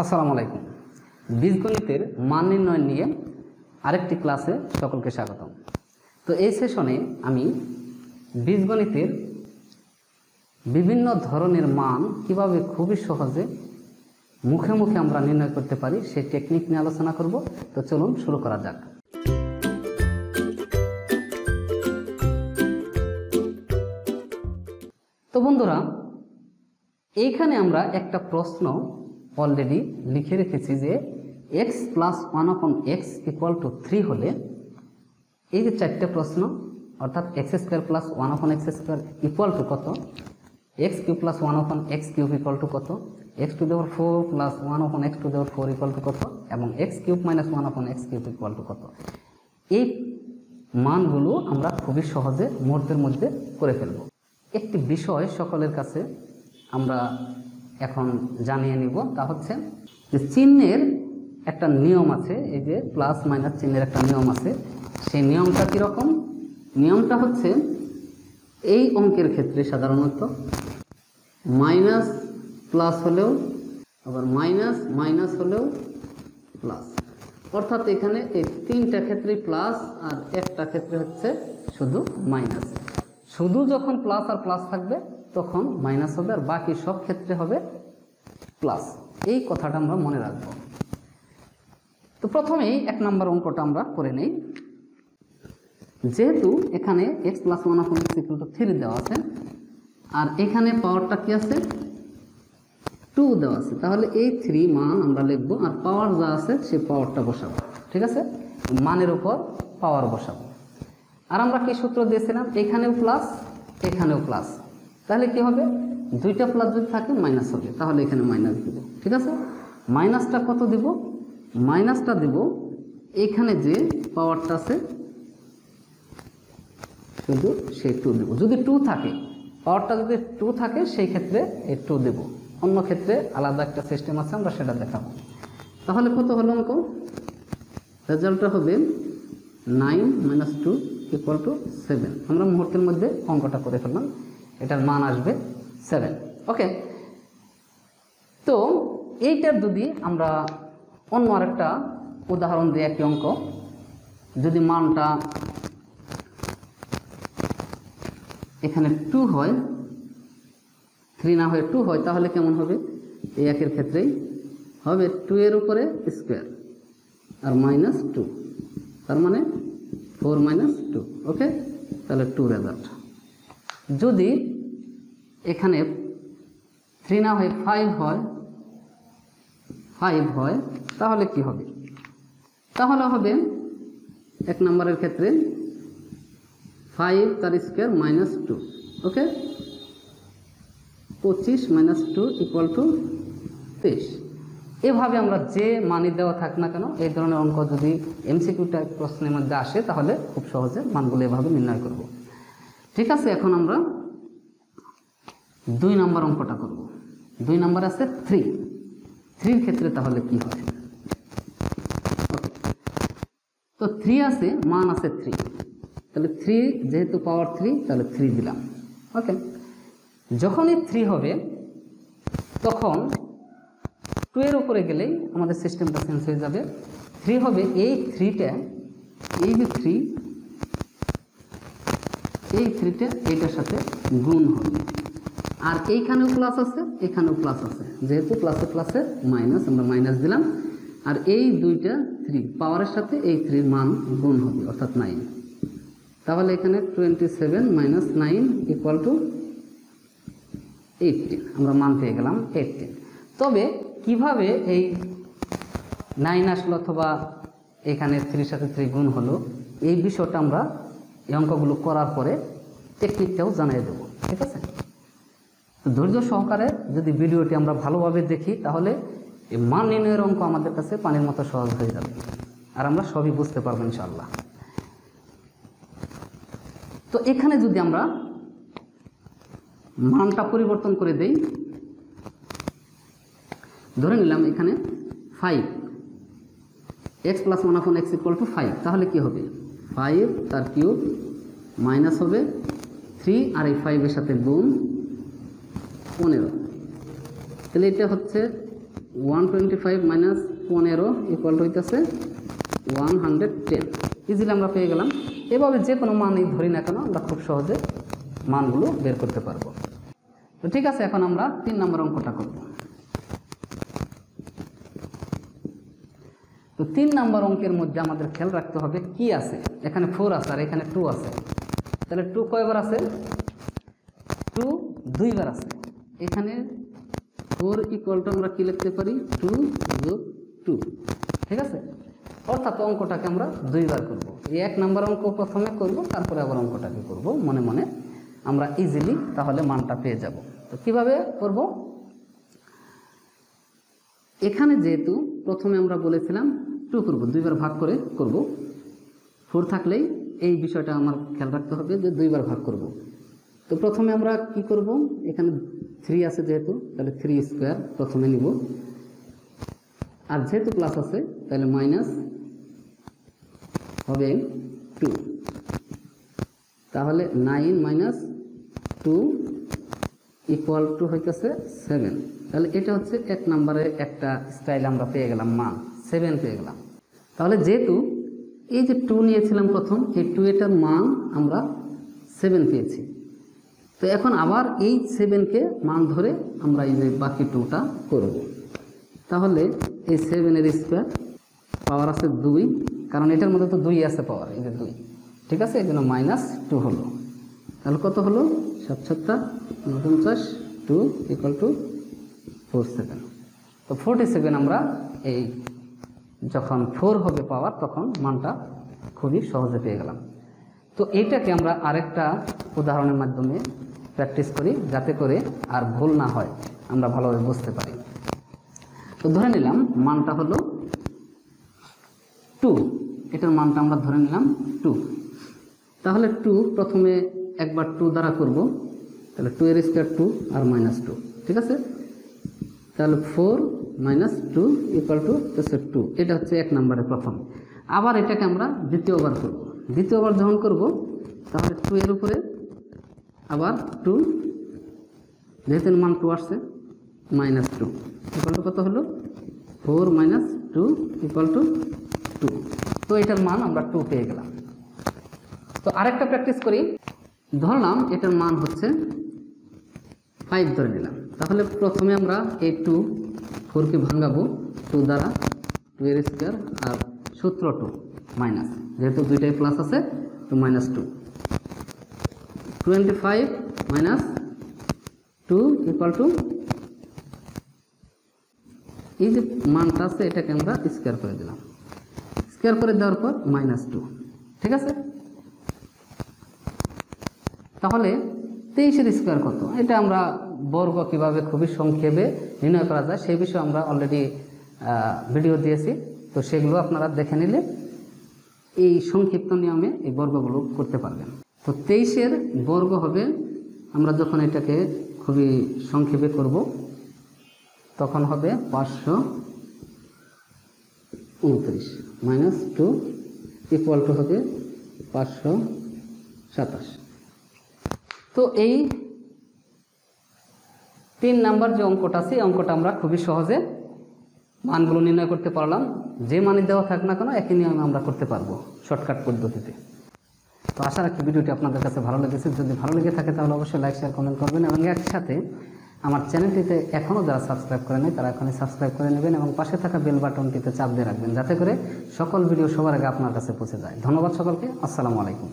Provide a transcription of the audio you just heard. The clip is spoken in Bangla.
আসসালামু আলাইকুম। বীজগণিতের মান নির্ণয় নিয়ে আরেকটি ক্লাসে সকলকে স্বাগতম। তো এই সেশনে আমি বীজগণিতের বিভিন্ন ধরনের মান কিভাবে খুবই সহজে মুখে মুখে আমরা নির্ণয় করতে পারি সেই টেকনিক নিয়ে আলোচনা করব। তো চলুন শুরু করা যাক। তো বন্ধুরা, এইখানে আমরা একটা প্রশ্ন অলরেডি লিখে রেখেছি যে x + 1/x = 3 হলে এই যে চারটে প্রশ্ন অর্থাৎ x² + 1/x² = কত, x³ + 1/x³ কত, x⁴ + 1/x⁴ কত এবং x³ - 1/x³ কত। এই মানগুলো আমরা খুবই সহজে মুহূর্তের মধ্যে করে ফেলব। একটি বিষয় সকলের কাছে আমরা এখন জানিয়ে নিব, তা হচ্ছে যে চিহ্নের একটা নিয়ম আছে। এই যে প্লাস মাইনাস চিহ্নের একটা নিয়ম আছে। সেই নিয়মটা কীরকম? নিয়মটা হচ্ছে এই অঙ্কের ক্ষেত্রে সাধারণত মাইনাস প্লাস হলেও আবার মাইনাস মাইনাস হলেও প্লাস, অর্থাৎ এখানে এই তিনটা ক্ষেত্রেই প্লাস আর একটা ক্ষেত্রে হচ্ছে শুধু মাইনাস। শুধু যখন প্লাস আর প্লাস থাকবে তখন মাইনাস হবে আর বাকি সব ক্ষেত্রে হবে প্লাস। এই কথাটা আমরা মনে রাখবো। তো প্রথমেই 1 নম্বর অঙ্কটা আমরা করে নেই। যেহেতু এখানে x + 1/x = 3 দেওয়া আছে আর এখানে পাওয়ারটা কি আছে 2 দেওয়া আছে, তাহলে এই 3 মান আমরা লিখব আর পাওয়ার যা আছে সে পাওয়ারটা বসাবো। ঠিক আছে, মানের উপর পাওয়ার বসাবো। আর আমরা কি সূত্র দিয়েছিলাম? এখানেও প্লাস এখানেও প্লাস, তাহলে কি হবে? দুইটা প্লাস যদি থাকে মাইনাস হবে, তাহলে এখানে মাইনাস দিব। ঠিক আছে, মাইনাসটা কত দিব? মাইনাসটা দিব এখানে যে পাওয়ারটা আছে শুধু সেই 2 দেব। যদি 2 থাকে, পাওয়ারটা যদি 2 থাকে সেই ক্ষেত্রে এই 2 দেব, অন্য ক্ষেত্রে আলাদা একটা সিস্টেম আছে, আমরা সেটা দেখাবো। তাহলে কত হলো অঙ্ক? রেজাল্টটা হবে 9 - 2 = 7। আমরা মুহূর্তের মধ্যে অঙ্কটা করে ফেললাম, এটার মান আসবে 7। ওকে, তো এইটার যদি আমরা অন্য আরেকটা উদাহরণ দিই, একই অঙ্ক, যদি মানটা এখানে 2 হয়, 3 না হয়ে 2 হয়, তাহলে কেমন হবে? এই একের ক্ষেত্রেই হবে 2 এর উপরে স্কোয়ার আর -2, তার মানে 4 - 2। ওকে, তাহলে 2 রেজাল্ট। যদি এখানে 3 না হয়ে 5 হয় তাহলে কি হবে? তাহলে হবে 1 নম্বরের ক্ষেত্রে 5 তার স্কোয়ার -2। ওকে, 25 - 2 = 23। এভাবে আমরা যে মানই দেওয়া থাক না কেন, এই ধরনের অঙ্ক যদি এমসিকিউ টাইপ প্রশ্নের মধ্যে আসে তাহলে খুব সহজে মানগুলো এভাবে নির্ণয় করব। ঠিক আছে, এখন আমরা 2 নম্বর অঙ্কটা করব। 2 নম্বর আছে 3 ক্ষেত্রে তাহলে কি হয়? তো 3 আছে, মান আছে 3, তাহলে 3 যেহেতু পাওয়ার 3 তাহলে 3 দিলাম। ওকে, যখনই 3 হবে তখন 2 এর উপরে গেলেই আমাদের সিস্টেমটা চেঞ্জ হয়ে যাবে। 3 হবে এই 3টা, এই যে 3, এই 3টা এইটার সাথে গুণ হবে। আর এইখানেও প্লাস আছে, এখানেও প্লাস আছে, যেহেতু প্লাসে প্লাসে মাইনাস, আমরা মাইনাস দিলাম। আর এই দুইটা 3 পাওয়ারের সাথে এই 3 মান গুণ হবে, অর্থাৎ 9। তাহলে এখানে 27 - 9 = 18। আমরা মান পেয়ে গেলাম 18। তবে কিভাবে এই 9 আসলো অথবা এখানে 3 সাথে 3 গুণ হলো, এই বিষয়টা আমরা এই অঙ্কগুলো করার পরে টেকনিকটাও জানিয়ে দেব। ঠিক আছে, তো ধৈর্য সহকারে যদি ভিডিওটি আমরা ভালোভাবে দেখি তাহলে এই মান নির্ণয়ের অঙ্ক আমাদের কাছে পানির মতো সহজ হয়ে যাবে আর আমরা সবই বুঝতে পারবো ইনশাআল্লাহ। তো এখানে যদি আমরা মানটা পরিবর্তন করে দেই, ধরে নিলাম এখানে 5, x + 1/x = 5, তাহলে কি হবে? 5 তার কিউব মাইনাস হবে 3 আর এই 5 এর সাথে গুণ 15, তাহলে এটা হচ্ছে 125 মাইনাস 15 ইকুয়াল টু হইতেছে 110। ইজিলি আমরা পেয়ে গেলাম। এভাবে যে কোনো মানই ধরি না কেন আমরা খুব সহজে মানগুলো বের করতে পারবো। তো ঠিক আছে, এখন আমরা 3 নম্বর অঙ্কটা করব। তো 3 নম্বর অঙ্কের মধ্যে আমাদের খেয়াল রাখতে হবে কি আছে। এখানে 4 আছে আর এখানে 2 আছে। তাহলে 2 কয়বার আছে? 2 দুইবার আছে। এখানে 4 ইকুয়াল টু আমরা কি লিখতে পারি? 2 যোগ 2। ঠিক আছে, অর্থাৎ অঙ্কটাকে আমরা দুইবার করব। এই 1 নম্বর অঙ্ক প্রথমে করব, তারপরে আবার অঙ্কটাকে করব মনে মনে। আমরা ইজিলি তাহলে মানটা পেয়ে যাব। তো কিভাবে করব? এখানে যেহেতু প্রথমে আমরা বলেছিলাম 2 করব, দুইবার ভাগ করে করব। 4 থাকলেই এই বিষয়টা আমার খেয়াল রাখতে হবে যে দুইবার ভাগ করব। তো প্রথমে আমরা কি করব? এখানে 3 আছে যেহেতু, তাহলে 3 স্কোয়ার প্রথমে নিব। আর যেহেতু প্লাস আছে তাহলে মাইনাস হবে 2। তাহলে 9 মাইনাস 2 ইকুয়াল টু হইতেছে 7। তাহলে এটা হচ্ছে 1 নম্বরের একটা স্টাইল আমরা পেয়ে গেলাম, মান 7 পেয়ে গেলাম। তাহলে যেহেতু এই যে 2 নিয়েছিলাম প্রথম, এই 2 এটার মান আমরা 7 পেয়েছি। তো এখন আবার এই 7কে মান ধরে আমরা এই যে বাকি 2টা করব। তাহলে এই 7-এর স্কোয়ার পাওয়ার আছে 2, কারণ এটার মধ্যে তো 2 আছে পাওয়ার, এই যে 2। ঠিক আছে, এই জন্য -2 হলো। তাহলে কত হলো? 7 49, 2 ইকুয়াল টু 47। তো 47 আমরা এই যখন 4 হবে পাওয়ার তখন মানটা খুবই সহজে পেয়ে গেলাম। তো এইটাকে আমরা আরেকটা উদাহরণের মাধ্যমে প্র্যাকটিস করি, যাতে করে আর ভুল না হয়, আমরা ভালোভাবে বুঝতে পারি। তো ধরে নিলাম মানটা হলো 2। এটার মানটা আমরা ধরে নিলাম 2। তাহলে 2 প্রথমে একবার 2 দ্বারা করব। তাহলে 2 এর স্কোয়ার 2 আর -2। ঠিক আছে, তাহলে 4 - 2 ইকুয়াল টু 2। এটা হচ্ছে 1 নম্বরের প্রথম। আবার এটাকে আমরা দ্বিতীয়বার করব। দ্বিতীয়বার যখন করব তাহলে 2 এর উপরে আবার 2, যেহেতু মান 2 আসছে, -2 ইকুয়াল টু কত হলো? 4 - 2 ইকুয়াল টু 2। তো এটার মান আমরা 2 পেয়ে গেলাম। তো আরেকটা প্র্যাকটিস করি। ধরলাম এটার মান হচ্ছে 5 ধরে নিলাম। তাহলে প্রথমে আমরা এই 2, 4কে ভাঙাবো 2 দ্বারা, 2 এর স্কোয়ার আর সূত্র 2 মাইনাস, যেহেতু দুইটাই প্লাস আছে তো -2। 25 - 2 ইকুয়াল টু, এই যে মানটা আছে এটাকে আমরা স্কোয়ার করে দিলাম। স্কোয়ার করে দেওয়ার পর -2। ঠিক আছে, তাহলে 23-এর স্কোয়ার কত? এটা আমরা বর্গ কিভাবে খুবই সংক্ষেপে নির্ণয় করা যায় সেই বিষয়ে আমরা অলরেডি ভিডিও দিয়েছি। তো সেগুলো আপনারা দেখে নিলে এই সংক্ষিপ্ত নিয়মে এই বর্গগুলো করতে পারবেন। তো 23-এর বর্গ হবে, আমরা যখন এটাকে খুবই সংক্ষেপে করব তখন হবে 529 - 2 ইকুয়াল টু হবে 527। তো এই 3 নাম্বার যে অঙ্কটা আছে, অঙ্কটা আমরা খুবই সহজে মানগুলো নির্ণয় করতে পারলাম। যে মানে দেওয়া থাক না কেন একই নিয়মে আমরা করতে পারবো শর্টকাট পদ্ধতিতে। তো আশা রাখি ভিডিওটি আপনাদের কাছে ভালো লেগেছে। যদি ভালো লেগে থাকে তাহলে অবশ্যই লাইক, শেয়ার, কমেন্ট করবেন এবং একসাথে আমার চ্যানেলটিতে এখনও যারা সাবস্ক্রাইব করে নেই তারা এখনই সাবস্ক্রাইব করে নেবেন এবং পাশে থাকা বেল বাটনটিতে চাপ দিয়ে রাখবেন, যাতে করে সকল ভিডিও সবার আগে আপনার কাছে পৌঁছে যায়। ধন্যবাদ সকলকে। আসসালামু আলাইকুম।